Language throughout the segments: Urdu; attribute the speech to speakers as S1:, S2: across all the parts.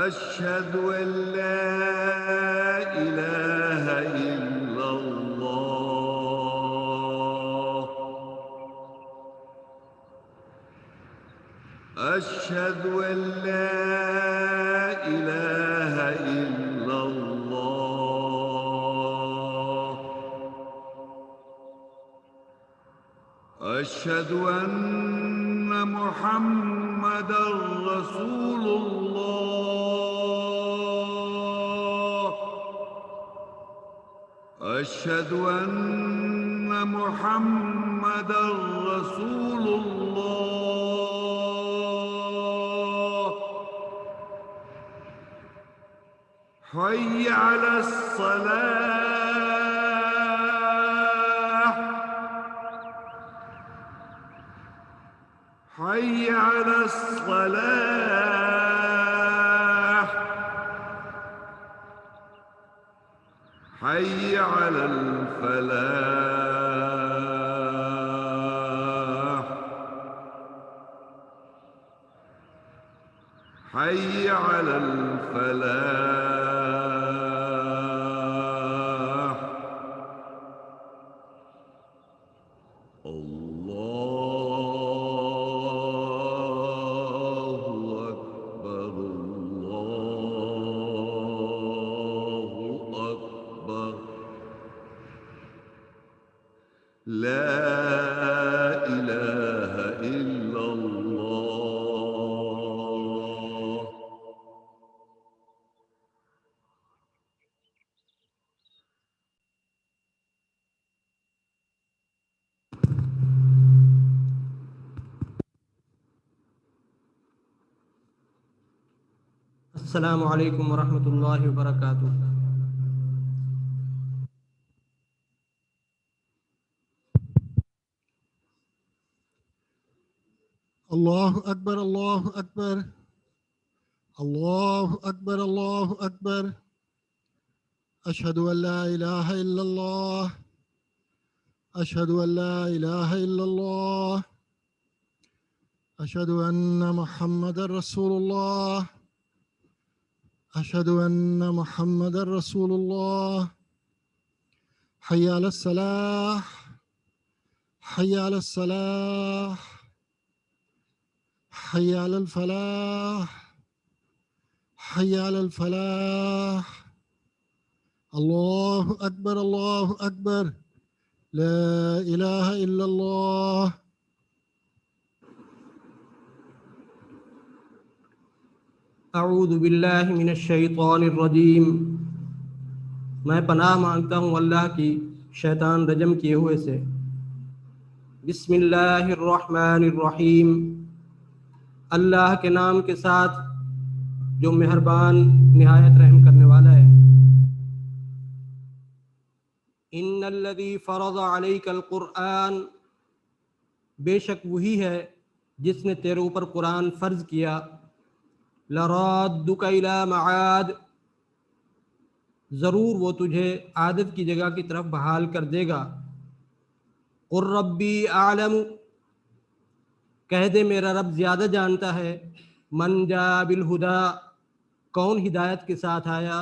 S1: أشهد أن لا إله إلا الله أشهد أن لا إله إلا الله أشهد أن محمدًا رسول الله أشهد أن محمدًا رسول الله حي على الصلاة حي على الصلاة حي على الفلاح حي على الفلاح الله أكبر الله أكبر لا إله إلا الله
S2: السلام علیکم ورحمۃ اللہ وبرکاتہ۔
S3: اللہ اکبر اللہ اکبر اللہ اکبر اللہ اکبر اشہد ان لا الہ الا اللہ اشہد ان لا الہ الا اللہ اشہد ان محمد رسول اللہ اشہد ان محمد رسول اللہ حی علی الصلاح حی علی الصلاح حی علی الفلاح حی علی الفلاح اللہ اکبر لا الہ الا اللہ۔
S2: اعوذ باللہ من الشیطان الرجیم، میں پناہ مانگتا ہوں اللہ کی شیطان رجم کیے ہوئے سے۔ بسم اللہ الرحمن الرحیم، اللہ کے نام کے ساتھ جو مہربان نہایت رحم کرنے والا ہے۔ ان الذی فرض علیک القرآن، بے شک وہی ہے جس نے تیرے اوپر قرآن فرض کیا۔ لرادک الی معاد، ضرور وہ تجھے عادت کی جگہ کی طرف بحال کر دے گا۔ قل ربی اعلم، کہہ دے میرا رب زیادہ جانتا ہے۔ من جاء بالہدی، کون ہدایت کے ساتھ آیا۔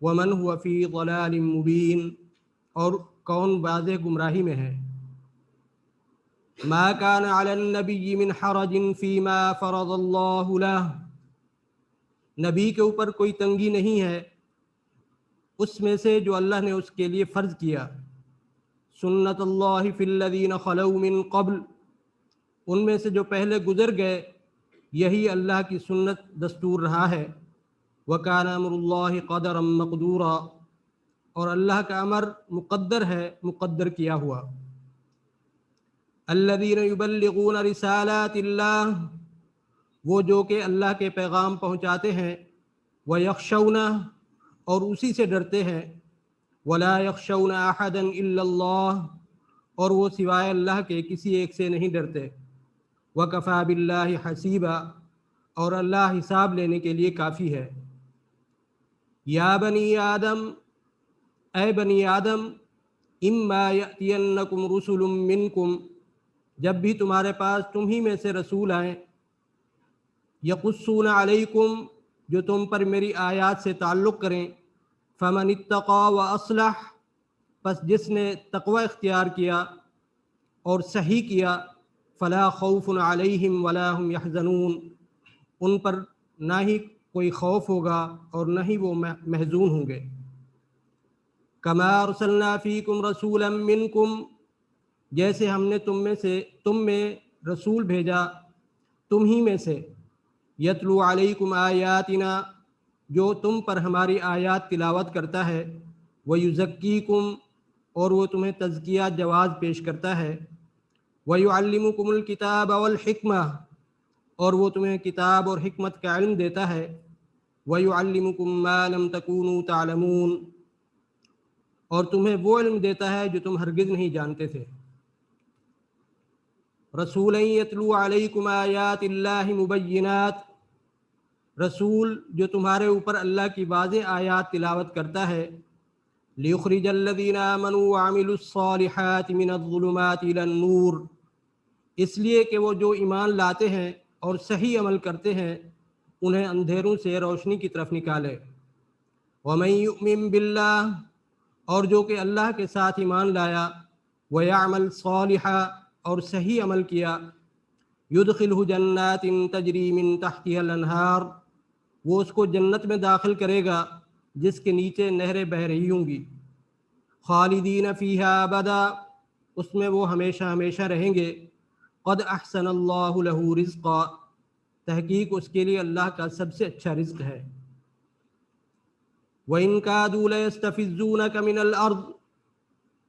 S2: ومن هو فی ضلال مبین، اور کون واضح گمراہی میں ہے۔ ما کان علی النبی من حرج فیما فرض اللہ لہ، نبی کے اوپر کوئی تنگی نہیں ہے اس میں سے جو اللہ نے اس کے لیے فرض کیا۔ سنت اللہ فی الذین خلو من قبل، ان میں سے جو پہلے گزر گئے یہی اللہ کی سنت دستور رہا ہے۔ وکان امر اللہ قدرا مقدورا، اور اللہ کا امر مقدر ہے، مقدر کیا ہوا۔ الذین یبلغون رسالات اللہ، وہ جو کہ اللہ کے پیغام پہنچاتے ہیں، وَيَخْشَوْنَ اور اسی سے ڈرتے ہیں، وَلَا يَخْشَوْنَ أَحَدًا إِلَّا اللَّهُ اور وہ سوائے اللہ کے کسی ایک سے نہیں ڈرتے، وَكَفَى بِاللَّهِ حَسِيبًا اور اللہ حساب لینے کے لیے کافی ہے۔ یا بنی آدم، اے بنی آدم، اما یأتینکم رسل منکم جب بھی تمہارے پاس تم ہی میں سے رسول آئیں، یقصون علیکم جو تم پر میری آیات سے تعلق کریں، فمن اتقى واصلح پس جس نے تقوی اختیار کیا اور صحیح کیا، فلا خوف علیہم ولا هم یحزنون ان پر نہ ہی کوئی خوف ہوگا اور نہ ہی وہ محزون ہوں گے۔ کما ارسلنا فیکم رسولا منکم جیسے ہم نے تم میں رسول بھیجا تم ہی میں سے، یتلو علیکم آیاتنا جو تم پر ہماری آیات تلاوت کرتا ہے، ویزکیکم اور وہ تمہیں تزکیہ جواز پیش کرتا ہے، ویعلمکم الکتاب والحکمہ اور وہ تمہیں کتاب اور حکمت کا علم دیتا ہے، وَيُعَلِّمُكُم مَّا لَمْ تَكُونُوا تَعْلَمُونَ اور تمہیں وہ علم دیتا ہے جو تم ہرگز نہیں جانتے تھے۔ رسولاً یتلو علیکم آیات اللہ مبینات رسول جو تمہارے اوپر اللہ کی واضح آیات تلاوت کرتا ہے، لِيُخْرِجَ الَّذِينَ آمَنُوا وَعَمِلُوا الصَّالِحَاتِ مِنَ الظُّلُمَاتِ إِلَى النُّورِ اس لیے کہ وہ جو ایمان لاتے ہیں اور صحیح عمل کرتے ہیں انہیں اندھیروں سے روشنی کی طرف نکالے۔ وَمَن يُؤْمِن بِاللَّهِ اور جو کہ اللہ کے ساتھ ایمان لایا، وَيَعْمَلْ صَالِحًا اور صحیح عمل کیا، يُدْخِلْهُ جَنَّاتٍ تَجْرِي مِن تَحْتِهَا الْأَنْهَارُ وہ اس کو جنت میں داخل کرے گا جس کے نیچے نہریں بہہ رہی ہوں گی، خالدین فیہا ابدا اس میں وہ ہمیشہ ہمیشہ رہیں گے، قد احسن اللہ لہ رزقا تحقیق اس کے لیے اللہ کا سب سے اچھا رزق ہے۔ وَإِن كَادُوا لَيَسْتَفِزُّونَكَ مِنَ الْأَرْضِ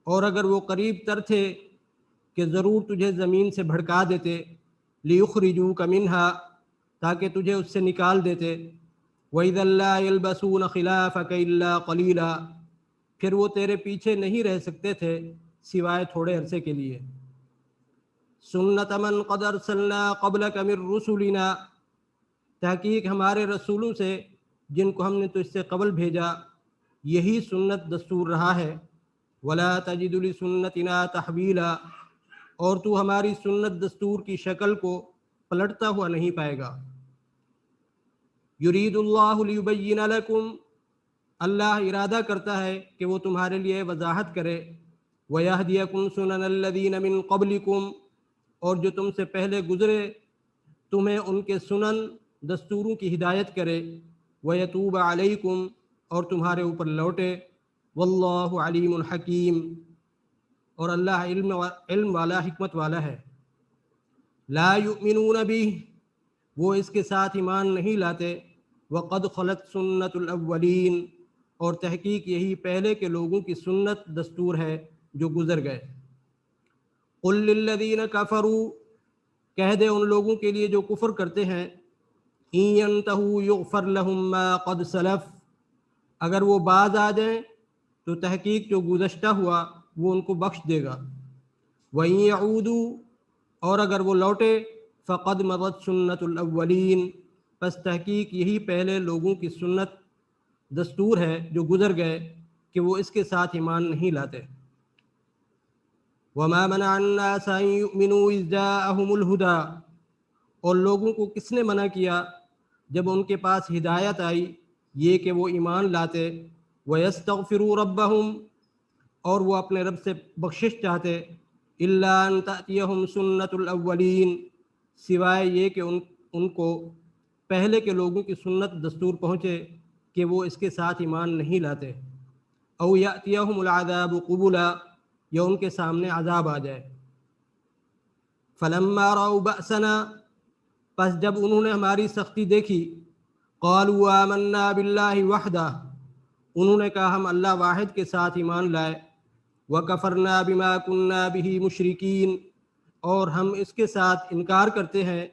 S2: اور اگر وہ قریب تر تھے کہ ضرور تجھے زمین سے بھڑکا دیتے، لِيُخْرِجُوكَ مِنْهَا تاکہ تجھے اس سے نکال دیتے، وَإِذًا لَّا يَلْبَسُونَ خِلَافَكَ إِلَّا قَلِيلًا پھر وہ تیرے پیچھے نہیں رہ سکتے تھے سوائے تھوڑے عرصے کے لیے۔ سنت من قد ارسلنا قبلک من رسلنا تحقیق ہمارے رسولوں سے جن کو ہم نے تجھ سے قبل بھیجا یہی سنت دستور رہا ہے، ولا تجد لسنتنا تحویلا اور تو ہماری سنت دستور کی شکل کو پلٹتا ہوا نہیں پائے گا۔ یرید اللہ لیبین لکم اللہ ارادہ کرتا ہے کہ وہ تمہارے لیے وضاحت کرے، ویہدیکم سنن الذین من قبلکم اور جو تم سے پہلے گزرے تمہیں ان کے سنن دستوروں کی ہدایت کرے، ویتوب علیکم اور تمہارے اوپر لوٹے، واللہ علیم حکیم اور اللہ علم والا حکمت والا ہے۔ لا یؤمنون بہ وہ اس کے ساتھ ایمان نہیں لاتے، وقد خلت سنت الاولین اور تحقیق یہی پہلے کے لوگوں کی سنت دستور ہے جو گزر گئے۔ قل للذین کفروا کہہ دے ان لوگوں کے لیے جو کفر کرتے ہیں، ان ینتہوا یغفر لہم ما قد سلف اگر وہ باز آ جائیں تو تحقیق جو گزشتہ ہوا وہ ان کو بخش دے گا، وَإِن يَعُودُوا اور اگر وہ لوٹے فقد مضت سنت الاولین پس تحقیق یہی پہلے لوگوں کی سنت دستور ہے جو گزر گئے کہ وہ اس کے ساتھ ایمان نہیں لاتے۔ وَمَا مَنَعَ النَّاسَ أَن يُؤْمِنُوا إِذْ جَاءَهُمُ الْهُدَىٰ اور لوگوں کو کس نے منع کیا جب ان کے پاس ہدایت آئی یہ کہ وہ ایمان لاتے، وَيَسْتَغْفِرُوا رَبَّهُمْ اور وہ اپنے رب سے بخشش چاہتے، إِلَّا أَن تَأْتِيَهُمْ سُنَّةُ الْأَوَّلِينَ سوائے یہ کہ ان کو پہلے کے لوگوں کی سنت دستور پہنچے کہ وہ اس کے ساتھ ایمان نہیں لاتے، او یأتیہم العذاب قبلا یا ان کے سامنے عذاب آ جائے۔ فلما رأوا بأسنا پس جب انہوں نے ہماری سختی دیکھی، قالوا آمنا باللہ وحدہ انہوں نے کہا ہم اللہ واحد کے ساتھ ایمان لائے، وکفرنا بما کنا بہ مشرکین اور ہم اس کے ساتھ انکار کرتے ہیں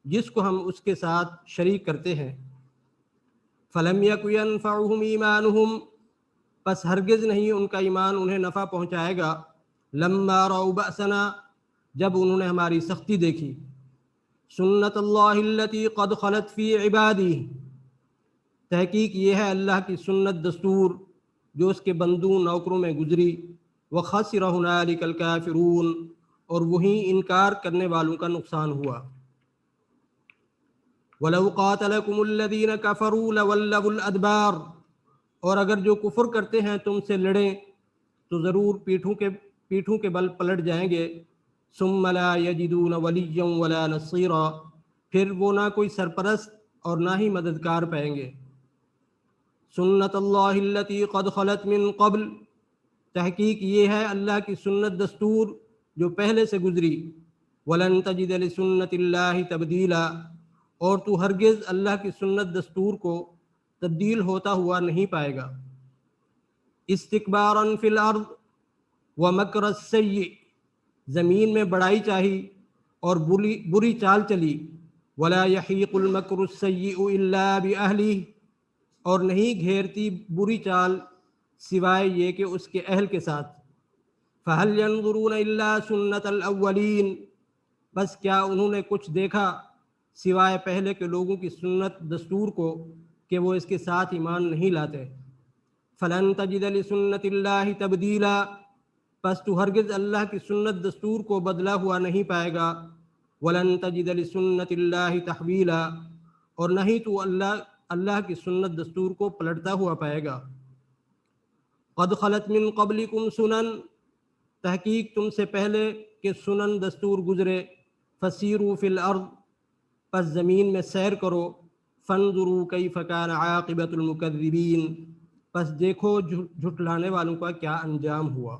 S2: جس کو ہم اس کے ساتھ شریک کرتے ہیں۔ فلم یک ینفعہم ایمانہم، پس ہرگز نہیں ان کا ایمان انہیں نفع پہنچائے گا، لما رأوا بأسنا، جب انہوں نے ہماری سختی دیکھی۔ سنت اللہ التی قد خلت فی عبادی، تحقیق یہ ہے اللہ کی سنت دستور جو اس کے بندوں نوکروں میں گزری۔ وخسر ہنالک الکافرون، اور وہیں انکار کرنے والوں کا نقصان ہوا۔ وَلَوْ قَاتَلَكُمُ الَّذِينَ كَفَرُوا لَوَلَّوُا الْأَدْبَارَ، اور اگر جو کفر کرتے ہیں تم سے لڑیں تو ضرور پیٹھوں کے بل پلٹ جائیں گے۔ ثُمَّ لَا يَجِدُونَ وَلِيًّا وَلَا نَصِيرًا، پھر وہ نہ کوئی سرپرست اور نہ ہی مددگار پائیں گے۔ سنت اللہ التی قد خلت من قبل، تحقیق یہ ہے اللہ کی سنت دستور جو پہلے سے گزری۔ وَلَن تَجِدَ لِسُنَّتِ اللَّهِ تَبْدِيلًا، اور تو ہرگز اللہ کی سنت دستور کو تبدیل ہوتا ہوا نہیں پائے گا۔ استکباراً فی الارض ومکر السیء، زمین میں بڑائی چاہی اور بری چال چلی۔ ولا یحیق المکر السیء الا باہلہ، اور نہیں گھیرتی بری چال سوائے یہ کہ اس کے اہل کے ساتھ۔ فہل ینظرون الا سنت الاولین، بس کیا انہوں نے کچھ دیکھا سوائے پہلے کے لوگوں کی سنت دستور کو کہ وہ اس کے ساتھ ایمان نہیں لاتے۔ فلن تجد لسنت اللہ تبدیلا، پس تو ہرگز اللہ کی سنت دستور کو بدلا ہوا نہیں پائے گا۔ ولن تجد لسنت اللہ تحویلا، اور نہیں تو اللہ کی سنت دستور کو پلٹتا ہوا پائے گا۔ قد خلت من قبلکم سنن، تحقیق تم سے پہلے کہ سنن دستور گزرے۔ فسیروا فی الارض، پس زمین میں سیر کرو۔ فانظروا کیف کان عاقبۃ المکذبین، پس دیکھو جھٹلانے والوں کا کیا انجام ہوا۔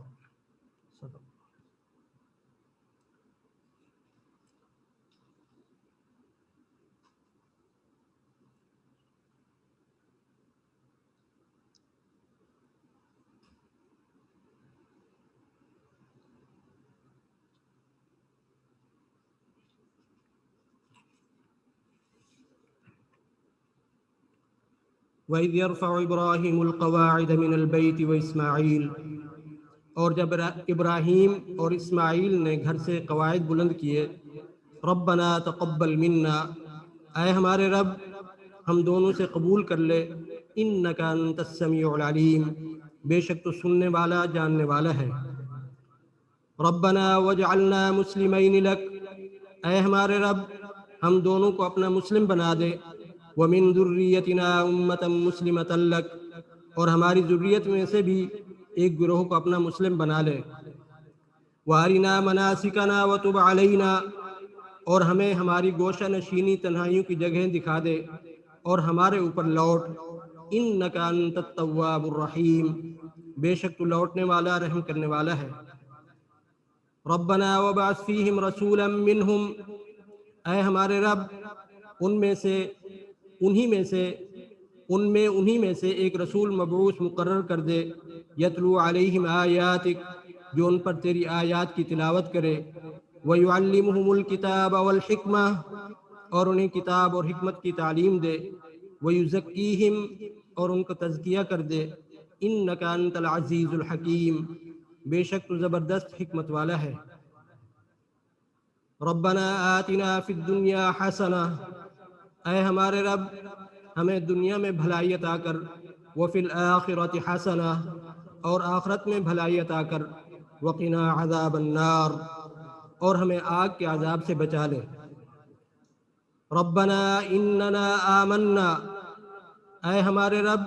S2: وَإِذْ يَرْفَعُ إِبْرَاهِيمُ الْقَوَاعِدَ مِنَ الْبَيْتِ وَإِسْمَاعِيلُ، اور جب ابراہیم اور اسماعیل نے گھر سے قواعد بلند کیے۔ ربنا تقبل منا، اے ہمارے رب ہم دونوں سے قبول کر لے۔ انک انت السمیع العلیم، بے شک تو سننے والا جاننے والا ہے۔ ربنا واجعلنا مسلمین لک، اے ہمارے رب ہم دونوں کو اپنا مسلم بنا دے۔ ومن ذریتنا امۃ مسلمۃ لک، اور ہماری ذریت میں سے بھی ایک گروہ کو اپنا مسلم بنا لے۔ وارنا مناسکنا وتب علینا، اور ہمیں ہماری گوشہ نشینی تنہائیوں کی جگہیں دکھا دے اور ہمارے اوپر لوٹ۔ انک انت التواب الرحیم، بے شک تو لوٹنے والا رحم کرنے والا ہے۔ ربنا وابعث فیہم رسولا منہم، اے ہمارے رب انہی میں سے ایک رسول مبعوث مقرر کر دے۔ یتلو علیہم آیاتک، جو ان پر تیری آیات کی تلاوت کرے۔ ویعلمہم الکتاب والحکمہ، اور انہیں کتاب اور حکمت کی تعلیم دے۔ ویزکیہم، اور ان کو تزکیہ کر دے۔ انک انت العزیز الحکیم، بے شک تو زبردست حکمت والا ہے۔ ربنا آتنا فی الدنیا حسنہ، اے ہمارے رب ہمیں دنیا میں بھلائی عطا کر۔ وفی الآخرۃ حسنہ، اور آخرت میں بھلائی عطا کر۔ وقنا عذاب النار، اور ہمیں آگ کے عذاب سے بچا لے۔ ربنا اننا آمنا، اے ہمارے رب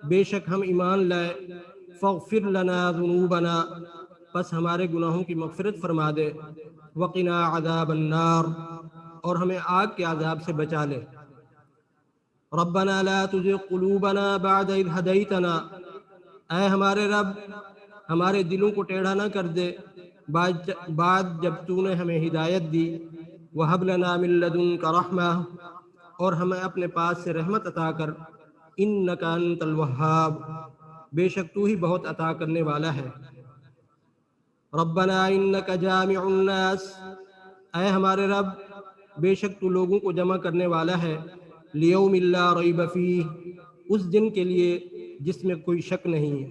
S2: بے شک ہم ایمان لائے۔ فاغفر لنا ذنوبنا، پس ہمارے گناہوں کی مغفرت فرما دے۔ وقنا عذاب النار، اور ہمیں آگ کے عذاب سے بچا لے۔ ربنا لا تزغ قلوبنا بعد اذ ہدیتنا، اے ہمارے رب ہمارے دلوں کو ٹیڑھا نہ کر دے بعد جب تو نے ہمیں ہدایت دی۔ وہب لنا من لدنک رحمہ، اور ہمیں اپنے پاس سے رحمت عطا کر۔ انک انت الوہاب، بے شک تو ہی بہت عطا کرنے والا ہے۔ ربنا انک جامع الناس، اے ہمارے رب بے شک تو لوگوں کو جمع کرنے والا ہے، لیوم لا ریب فیہ، اس دن کے لیے جس میں کوئی شک نہیں ہے،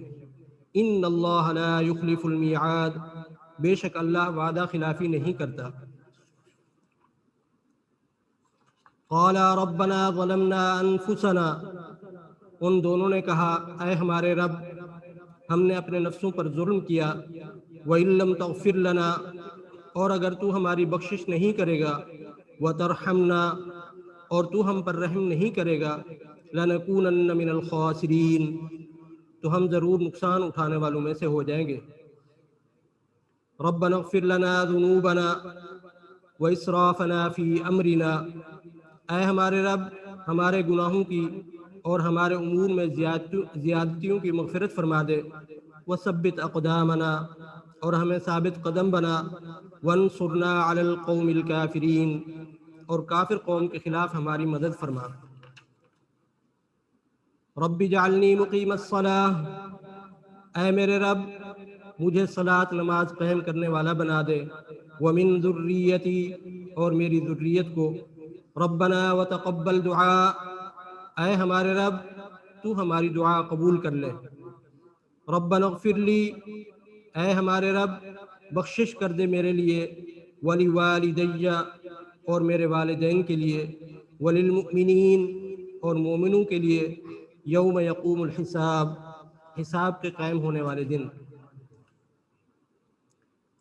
S2: ان اللہ لا یخلف المیعاد، بے شک اللہ وعدہ خلافی نہیں کرتا۔ قال ربنا ظلمنا انفسنا، ان دونوں نے کہا اے ہمارے رب ہم نے اپنے نفسوں پر ظلم کیا، وَإِن لَّمْ تَغْفِرْ لَنَا، اور اگر تو ہماری بخشش نہیں کرے گا، وَتَرْحَمْنَا، اور تو ہم پر رحم نہیں کرے گا، لَنَكُونَنَّ مِنَ الْخَاسِرِينَ، تو ہم ضرور نقصان اٹھانے والوں میں سے ہو جائیں گے۔ رَبَّنَا اغْفِرْ لَنَا ذُنُوبَنَا وَإِسْرَافَنَا فِي أَمْرِنَا، اے ہمارے رب ہمارے گناہوں کی اور ہمارے امور میں زیادتیوں کی مغفرت فرما دے، وثبت اقدامنا، اور ہمیں ثابت قدم بنا، وانصرنا علی القوم الکافرین، اور کافر قوم کے خلاف ہماری مدد فرما۔ رب اجعلنی مقیم الصلاۃ، اے میرے رب مجھے صلاۃ نماز قائم کرنے والا بنا دے، ومن ذریتی، اور میری ذریت کو، ربنا وتقبل دعاء، اے ہمارے رب تو ہماری دعا قبول کر لے، ربنا اغفر لی، اے ہمارے رب بخشش کر دے میرے لیے، ولوالدی، اور میرے والدین کے لیے، وللمؤمنین، اور مومنوں کے لیے، یوم یقوم الحساب، حساب کے قائم ہونے والے دن۔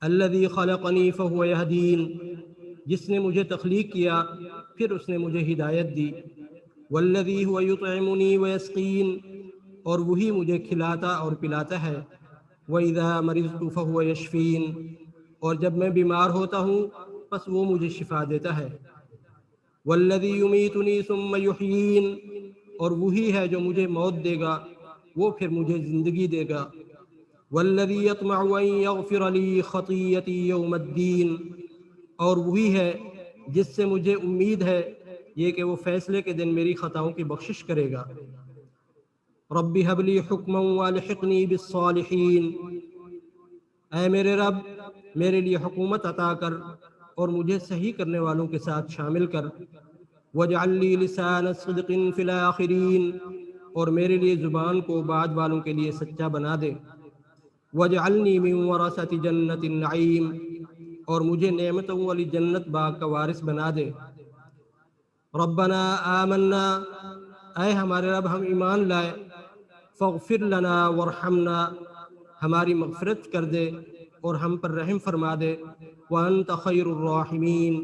S2: الذی خلقنی فہو یہدین، جس نے مجھے تخلیق کیا پھر اس نے مجھے ہدایت دی، والذی هو یطعمنی ویسقین، اور وہی مجھے کھلاتا اور پلاتا ہے، وَإِذَا مَرِضْتُ فَهُوَ يَشْفِينِ، اور جب میں بیمار ہوتا ہوں پس وہ مجھے شفا دیتا ہے، وَالَّذِي يُمِيتُنِي ثُمَّ يُحْيِينِ، اور وہی ہے جو مجھے موت دے گا وہ پھر مجھے زندگی دے گا، وَالَّذِي يَطْمَعُ أَن يَغْفِرَ لِي خَطِيَّتِي يَوْمَ الدِّينِ، اور وہی ہے جس سے مجھے امید ہے یہ کہ وہ فیصلے کے دن میری خطاؤں کی بخشش کرے گا۔ رب هب لی حکما والحقنی بالصالحین، اے میرے رب میرے لیے حکومت عطا کر اور مجھے صحیح کرنے والوں کے ساتھ شامل کر، واجعل لی لسان صدق فی الآخرین، اور میرے لیے زبان کو بعد والوں کے لیے سچا بنا دے، واجعلنی من ورثۃ جنت النعیم، اور مجھے نعمتوں والی جنت باغ کا وارث بنا دے۔ ربنا آمنا، اے ہمارے رب ہم ایمان لائے، فاغفر لنا وارحمنا، ہماری مغفرت کر دے اور ہم پر رحم فرما دے، وانت خیر الراحمین،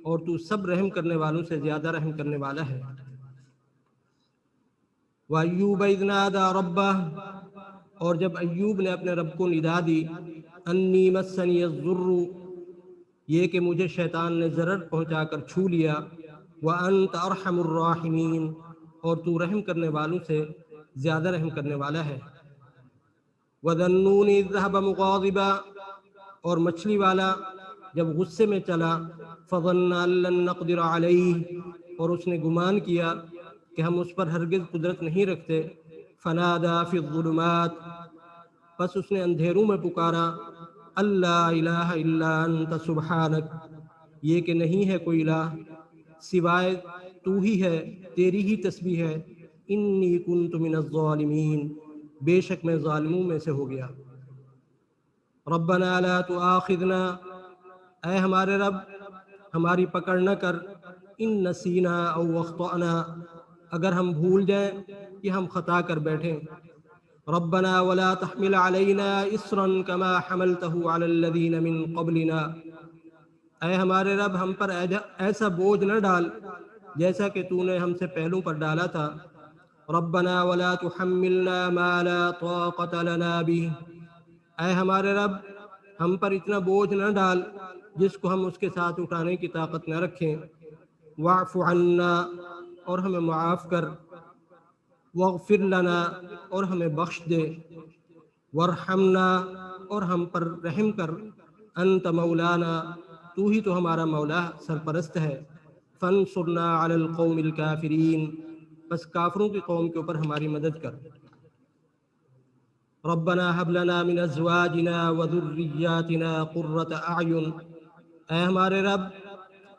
S2: اور تو سب رحم کرنے والوں سے زیادہ رحم کرنے والا ہے۔ وَأَيُّوبَ إِذْ نَادَىٰ رَبَّهُ، اور جب ایوب نے اپنے رب کو ندا دی، انی مسنی الضر، یہ کہ مجھے شیطان نے ضرر پہنچا کر چھو لیا، وَأَنْتَ أَرْحَمُ الراحمین، اور تو رحم کرنے والوں سے زیادہ رحم کرنے والا ہے۔ وَذَا النُّونِ إِذْ ذَهَبَ مُغَاضِبًا، اور مچھلی والا جب غصے میں چلا، فَظَنَّ أَن لَّن نَّقْدِرَ عَلَيْهِ، اور اس نے گمان کیا کہ ہم اس پر ہرگز قدرت نہیں رکھتے، فَنَادَىٰ فِي الظُّلُمَاتِ، پس اس نے اندھیروں میں پکارا، اللہ الہ الا انت سبحانک، یہ کہ نہیں ہے کوئی الہ سوائے تو ہی ہے، تیری ہی تسبیح ہے، انی کنت من الظالمین، بے شک میں ظالموں میں سے ہو گیا۔ ربنا لا تؤاخذنا، اے ہمارے رب ہماری پکڑ نہ کر، ان نسینا او اخطأنا، اگر ہم بھول جائیں کہ ہم خطا کر بیٹھیں، ربنا ولا تحمل علينا اصرا كما حملته على الذين من قبلنا، اے ہمارے رب ہم پر ایسا بوجھ نہ ڈال جیسا کہ تو نے ہم سے پہلوں پر ڈالا تھا، ربنا ولا تحملنا ما لا طاقة لنا به، اے ہمارے رب ہم پر اتنا بوجھ نہ ڈال جس کو ہم اس کے ساتھ اٹھانے کی طاقت نہ رکھیں، واعف عنا، اور ہمیں معاف کر، واغفر لنا، اور ہمیں بخش دے، وارحمنا، اور ہم پر رحم کر، انت مولانا، تو ہی تو ہمارا مولا سرپرست ہے، فانصرنا علی القوم الکافرین، بس کافروں کی قوم کے اوپر ہماری مدد کر۔ ربنا هب لنا من ازواجنا وذرياتنا قرة اعین، اے ہمارے رب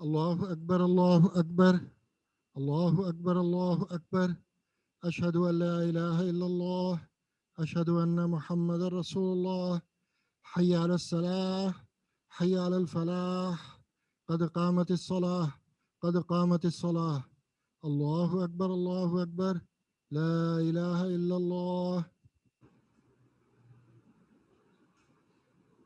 S3: الله أكبر الله أكبر الله أكبر الله أكبر. أشهد أن لا إله إلا الله. أشهد أن محمد رسول الله. حي على الصلاة. حي على الفلاح. قد قامت الصلاة. قد قامت الصلاة. الله أكبر الله أكبر. لا إله إلا الله.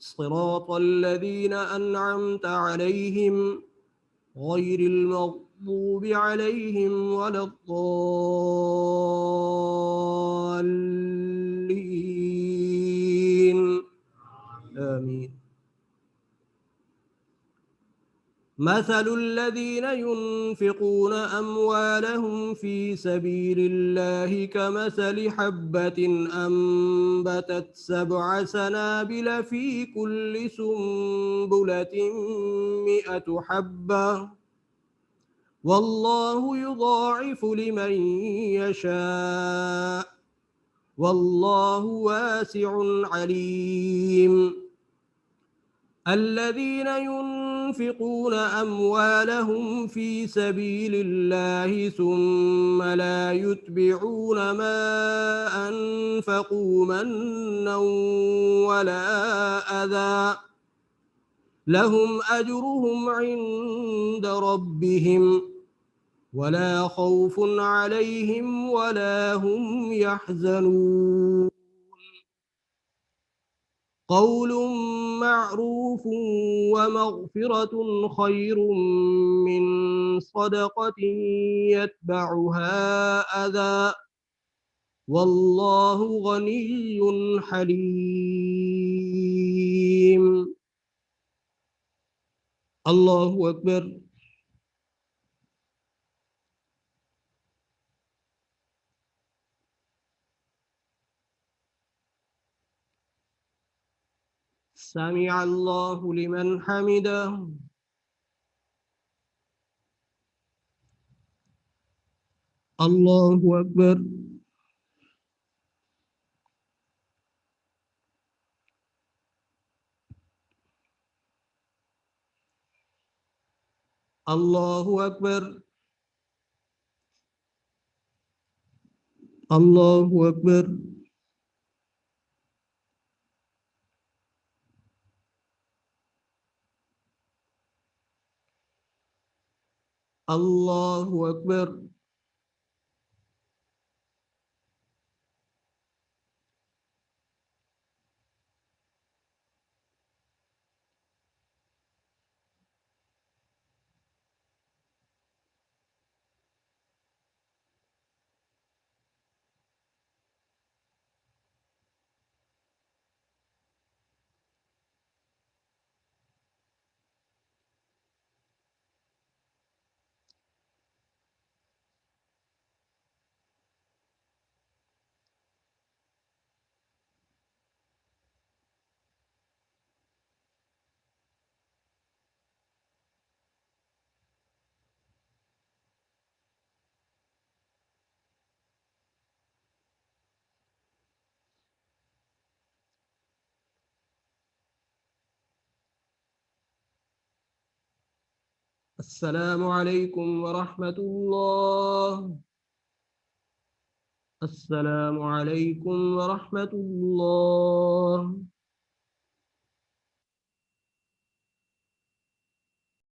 S2: صراط الذين أنعمت عليهم غير المغضوب عليهم ولا الضالين آمين. مثل الذين ينفقون أموالهم في سبيل الله كمثل حبة أنبتت 7 سنابل في كل سنبلة 100 حبة والله يضاعف لمن يشاء والله واسع عليم. الذين ينفقون أموالهم في سبيل الله ثم لا يتبعون ما أنفقوا منا ولا أذى لهم أجرهم عند ربهم ولا خوف عليهم ولا هم يحزنون. قول معروف ومغفرة خير من صدقة يتبعها أذى والله غني حليم. الله أكبر. سمع الله لمن حمده. الله أكبر. الله أكبر. الله أكبر. الله أكبر. السلام عليكم ورحمة الله. السلام عليكم ورحمة الله.